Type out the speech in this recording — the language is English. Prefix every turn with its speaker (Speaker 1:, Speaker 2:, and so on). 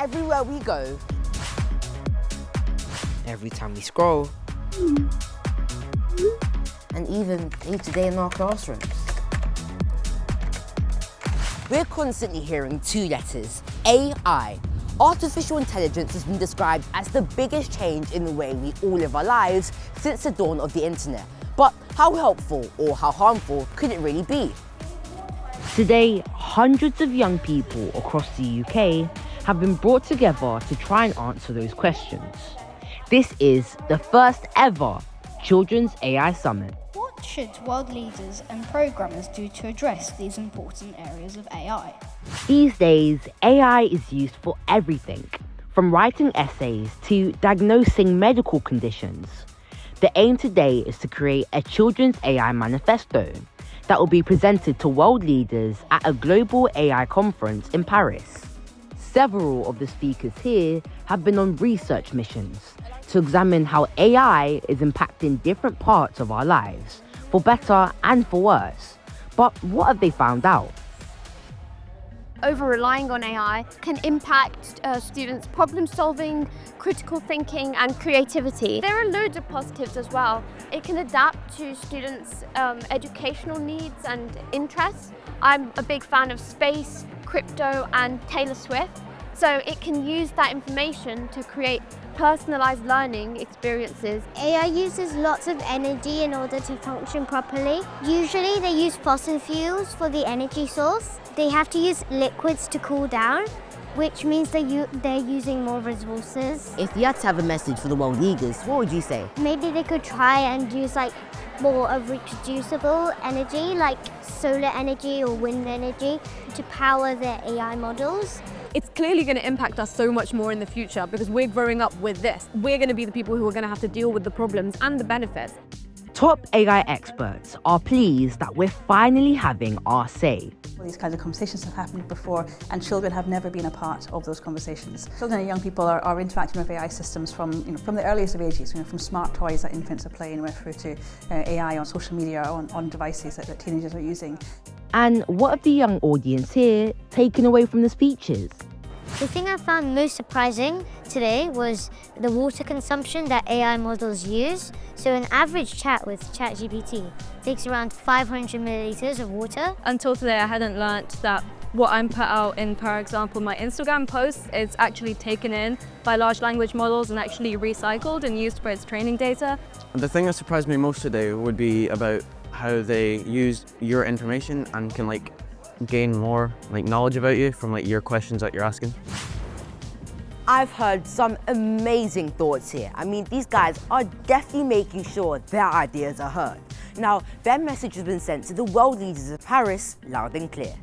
Speaker 1: everywhere we go. Every time we scroll. And even day to day in our classrooms. We're constantly hearing two letters, AI. Artificial intelligence has been described as the biggest change in the way we all live our lives since the dawn of the internet. But how helpful or how harmful could it really be? Today, hundreds of young people across the UK have been brought together to try and answer those questions. This is the first ever Children's AI Summit.
Speaker 2: What should world leaders and programmers do to address these important areas of AI?
Speaker 1: These days, AI is used for everything, from writing essays to diagnosing medical conditions. The aim today is to create a children's AI manifesto that will be presented to world leaders at a global AI conference in Paris. Several of the speakers here have been on research missions to examine how AI is impacting different parts of our lives, for better and for worse. But what have they found out?
Speaker 3: Over-relying on AI can impact students' problem-solving, critical thinking and creativity. There are loads of positives as well. It can adapt to students' educational needs and interests. I'm a big fan of space, crypto and Taylor Swift. So it can use that information to create personalized learning experiences.
Speaker 4: AI uses lots of energy in order to function properly. Usually they use fossil fuels for the energy source. They have to use liquids to cool down, which means they're using more resources.
Speaker 1: If you had to have a message for the world leaders, what would you say?
Speaker 4: Maybe they could try and use more of reproducible energy, like solar energy or wind energy, to power their AI models.
Speaker 5: It's clearly going to impact us so much more in the future because we're growing up with this. We're going to be the people who are going to have to deal with the problems and the benefits.
Speaker 1: Top AI experts are pleased that we're finally having our say.
Speaker 6: These kinds of conversations have happened before and children have never been a part of those conversations. Children and young people are interacting with AI systems from the earliest of ages, from smart toys that infants are playing with through to AI on social media, on devices that teenagers are using.
Speaker 1: And what have the young audience here taken away from the speeches?
Speaker 4: The thing I found most surprising today was the water consumption that AI models use. So an average chat with ChatGPT takes around 500 milliliters of water.
Speaker 7: Until today, I hadn't learnt that what I'm put out in, for example, my Instagram posts is actually taken in by large language models and actually recycled and used for its training data.
Speaker 8: The thing that surprised me most today would be about how they use your information and can gain more knowledge about you from your questions that you're asking.
Speaker 1: I've heard some amazing thoughts here. I mean, these guys are definitely making sure their ideas are heard. Now, their message has been sent to the world leaders of Paris loud and clear.